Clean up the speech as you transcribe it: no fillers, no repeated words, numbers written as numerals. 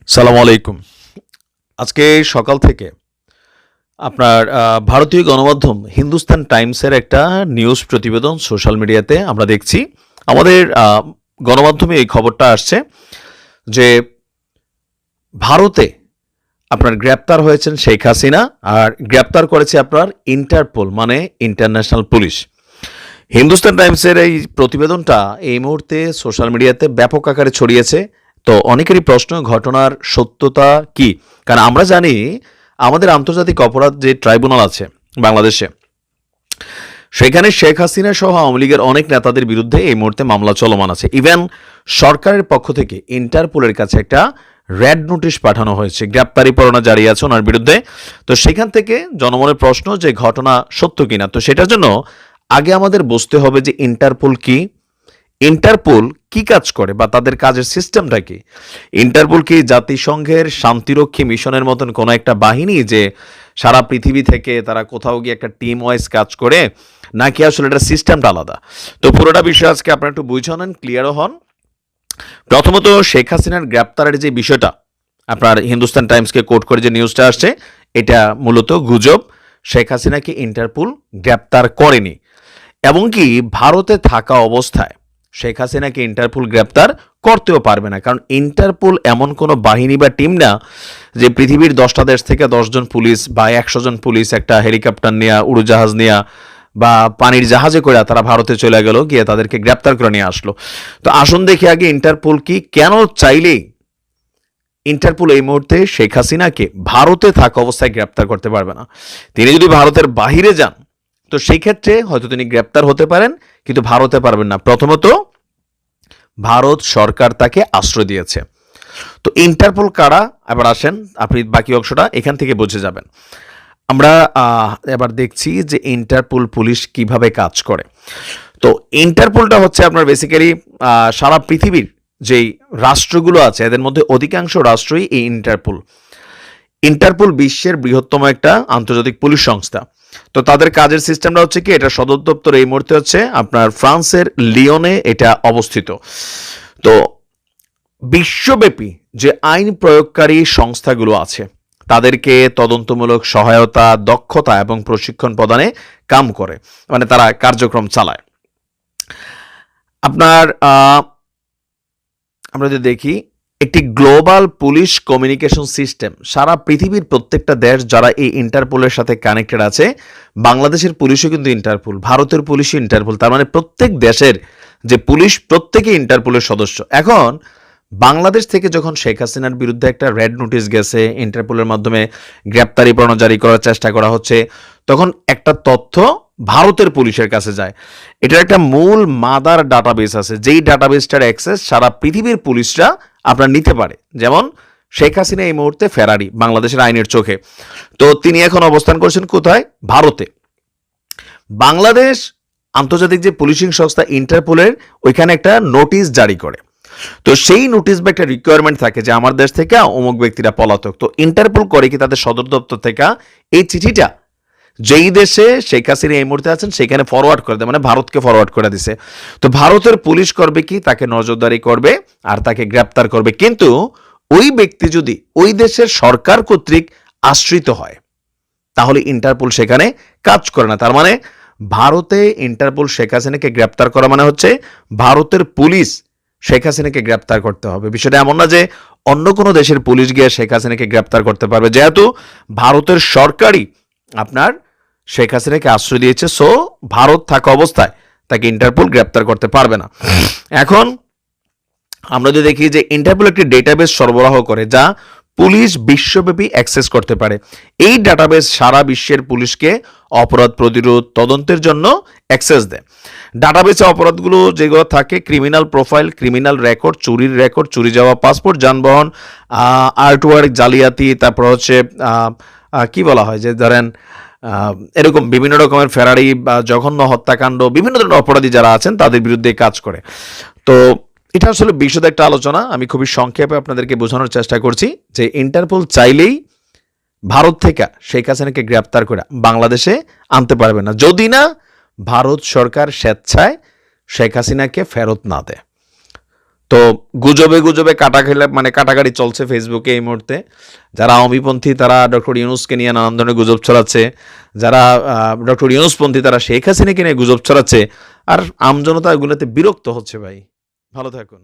সালাম আলাইকুম। আজকে সকাল থেকে আপনার ভারতীয় গণমাধ্যম হিন্দুস্তান টাইমসের একটা নিউজ প্রতিবেদন সোশ্যাল মিডিয়াতে আমরা দেখছি। আমাদের গণমাধ্যমে এই খবরটা আসছে যে ভারতে আপনার গ্রেপ্তার হয়েছেন শেখ হাসিনা, আর গ্রেপ্তার করেছে আপনার ইন্টারপোল মানে ইন্টারন্যাশনাল পুলিশ। হিন্দুস্তান টাইমসের এই প্রতিবেদনটা এই মুহূর্তে সোশ্যাল মিডিয়াতে ব্যাপক আকারে ছড়িয়েছে। তো অনেকেরই প্রশ্ন, ঘটনার সত্যতা কি? কারণ আমরা জানি আমাদের আন্তর্জাতিক অপরাধ যে ট্রাইব্যুনাল আছে বাংলাদেশে, সেখানে শেখ হাসিনা সহ আওয়ামী লীগের অনেক নেতাদের বিরুদ্ধে এই মুহূর্তে মামলা চলমান আছে। ইভেন সরকারের পক্ষ থেকে ইন্টারপোলের কাছে একটা রেড নোটিশ পাঠানো হয়েছে, গ্রেপ্তারি পরোয়ানা জারি আছে ওনার বিরুদ্ধে। তো সেখান থেকে জনমনের প্রশ্ন যে ঘটনা সত্য কিনা। তো সেটার জন্য আগে আমাদের বুঝতে হবে যে ইন্টারপোল কি, ইন্টারপোল কি কাজ করে বা তাদের কাজের সিস্টেমটা কি। ইন্টারপোল কি জাতিসংঘের শান্তিরক্ষী মিশনের মতন কোনো একটা বাহিনী যে সারা পৃথিবী থেকে তারা কোথাও গিয়ে একটা টিম ওয়াইজ কাজ করে, নাকি আসলে এটা সিস্টেমটা আলাদা? তো পুরোটা বিষয় আজকে আপনারা একটু বুঝে নেন, ক্লিয়ারও হন। প্রথমত শেখ হাসিনার গ্রেপ্তারের যে বিষয়টা, আপনার হিন্দুস্তান টাইমসকে কোট করে যে নিউজটা আসছে, এটা মূলত গুজব। শেখ হাসিনাকে ইন্টারপোল গ্রেপ্তার করেনি, এবং কি ভারতে থাকা অবস্থায় শেখ হাসিনাকে ইন্টারপোল গ্রেপ্তার করতেও পারবে না। কারণ ইন্টারপোল এমন কোনো বাহিনী বা টিম না যে পৃথিবীর 10টা দেশ থেকে 10জন পুলিশ বা 100 জন পুলিশ একটা হেলিকপ্টার নিয়ে, উড়োজাহাজ নিয়ে বা পানির জাহাজে করে তারা ভারতে চলে গেল, গিয়ে তাদেরকে গ্রেপ্তার করে নিয়ে আসলো। তো আসুন দেখি আগে ইন্টারপোল কি, কেন চাইলেই ইন্টারপোল এই মুহূর্তে শেখ হাসিনাকে ভারতে থাকা অবস্থায় গ্রেপ্তার করতে পারবে না। তিনি যদি ভারতের বাহিরে যান তো সেই ক্ষেত্রে হয়তো তিনি গ্রেপ্তার হতে পারেন, কিন্তু ভারতে পারবেন না। প্রথমত ভারত সরকার তাকে আশ্রয় দিয়েছে। তো ইন্টারপোল কারা, এবার আসেন আপনি বাকি অংশটা এখান থেকে বুঝে যাবেন। আমরা এবার দেখছি যে ইন্টারপোল পুলিশ কিভাবে কাজ করে। তো ইন্টারপোলটা হচ্ছে আপনার বেসিক্যালি সারা পৃথিবীর যেই রাষ্ট্রগুলো আছে এদের মধ্যে অধিকাংশ রাষ্ট্রই এই ইন্টারপোল। ইন্টারপোল বিশ্বের বৃহত্তম একটা আন্তর্জাতিক পুলিশ সংস্থা। তো তাদের কাজের সিস্টেমটা হচ্ছে কি, এটা সদর দপ্তর এই মুহূর্তে হচ্ছে আপনার ফ্রান্সের লিওনে এটা অবস্থিত। তো বিশ্বব্যাপী যে আইন প্রয়োগকারী সংস্থাগুলো আছে তাদেরকে তদন্তমূলক সহায়তা, দক্ষতা এবং প্রশিক্ষণ প্রদানে কাম করে, মানে তারা কার্যক্রম চালায়। আপনার আমরা যদি দেখি একটি গ্লোবাল পুলিশ কমিউনিকেশন সিস্টেম, সারা পৃথিবীর প্রত্যেকটা দেশ যারা এই ইন্টারপোলের সাথে কানেক্টেড আছে, বাংলাদেশের পুলিশও কিন্তু ইন্টারপোল, ভারতের পুলিশও ইন্টারপোল, তার মানে প্রত্যেক দেশের যে পুলিশ প্রত্যেকে ইন্টারপোলের সদস্য। এখন বাংলাদেশ থেকে যখন শেখ হাসিনার বিরুদ্ধে একটা রেড নোটিশ গেছে, ইন্টারপোলের মাধ্যমে গ্রেপ্তারি পরোয়ানা জারি করার চেষ্টা করা হচ্ছে, তখন একটা তথ্য ভারতের পুলিশের কাছে যায়। এটার একটা মূল মাদার ডাটাবেস আছে, যেই ডাটাবেসটার অ্যাক্সেস সারা পৃথিবীর পুলিশরা আপনার নিতে পারে। যেমন শেখ হাসিনা এই মুহূর্তে ফেরারি বাংলাদেশের আইনের চোখে, তো তিনি এখন অবস্থান করছেন কোথায়? ভারতে। বাংলাদেশ আন্তর্জাতিক যে পুলিশিং সংস্থা ইন্টারপোলের ওইখানে একটা নোটিশ জারি করে। তো সেই নোটিশ বা একটা রিকোয়ারমেন্ট থাকে যে আমার দেশ থেকে অমুক ব্যক্তিরা পলাতক। তো ইন্টারপোল করে কি তাদের সদর দপ্তর থেকে এই চিঠিটা যেই দেশে শেখ হাসিনা এই মুহূর্তে আছেন সেখানে ফরওয়ার্ড করে দেয়, মানে ভারতকে ফরওয়ার্ড করে দিছে। তো ভারতের পুলিশ করবে কি, তাকে নজরদারি করবে আর তাকে গ্রেপ্তার করবে। কিন্তু ওই ব্যক্তি যদি ওই দেশের সরকার কর্তৃক আশ্রিত হয় তাহলে ইন্টারপোল সেখানে কাজ করে না। তার মানে ভারতে ইন্টারপোল শেখ হাসিনাকে গ্রেপ্তার করা মানে হচ্ছে ভারতের পুলিশ শেখ হাসিনাকে গ্রেপ্তার করতে হবে। বিষয়টা এমন না যে অন্য কোনো দেশের পুলিশ গিয়ে শেখ হাসিনাকে গ্রেপ্তার করতে পারবে, যেহেতু ভারতের সরকারই আপনার শেখ হাসিনাকে আশ্রয় দিয়েছে। সো ভারত থাকা অবস্থায় তাকে ইন্টারপোল গ্রেপ্তার করতে পারবে না। এখন আমরা যদি দেখি যে ইন্টারপোল একটি ডেটাবেস সরবরাহ করে যা পুলিশ বিশ্বব্যাপী অ্যাক্সেস করতে পারে। এই ডাটাবেস সারা বিশ্বের পুলিশকে অপরাধ প্রতিরোধ তদন্তের জন্য অ্যাক্সেস দেয়। ডাটাবেসে অপরাধগুলো যেগুলো থাকে, ক্রিমিনাল প্রোফাইল, ক্রিমিনাল রেকর্ড, চুরির রেকর্ড, চুরি যাওয়া পাসপোর্ট, যানবাহন, আর্টওয়ার্ক, জালিয়াতি, তারপর হচ্ছে কি বলা হয় যে ধরেন এরকম বিভিন্ন রকমের ফেরারি বা জঘন্য হত্যাকাণ্ড, বিভিন্ন ধরনের অপরাধী যারা আছেন তাদের বিরুদ্ধে কাজ করে। তো এটা আসলে বিশদ একটা আলোচনা, আমি খুবই সংক্ষেপে আপনাদেরকে বোঝানোর চেষ্টা করছি যে ইন্টারপোল চাইলেই ভারত থেকে শেখ হাসিনাকে গ্রেপ্তার করে বাংলাদেশে আনতে পারবে না, যদি না ভারত সরকার স্বেচ্ছায় শেখ হাসিনাকে ফেরত না দেয়। তো গুজবে গুজবে কাটা খেলে মানে কাটাকাটি চলছে ফেসবুকে এই মুহূর্তে। যারা আওয়ামীপন্থী তারা ডক্টর ইউনূসকে নিয়ে নানান ধরনের গুজব ছড়াচ্ছে, যারা ডক্টর ইউনূসপন্থী তারা শেখ হাসিনাকে নিয়ে গুজব ছড়াচ্ছে, আর আমজনতা এগুলোতে বিরক্ত হচ্ছে ভাই। ভালো থাকুন।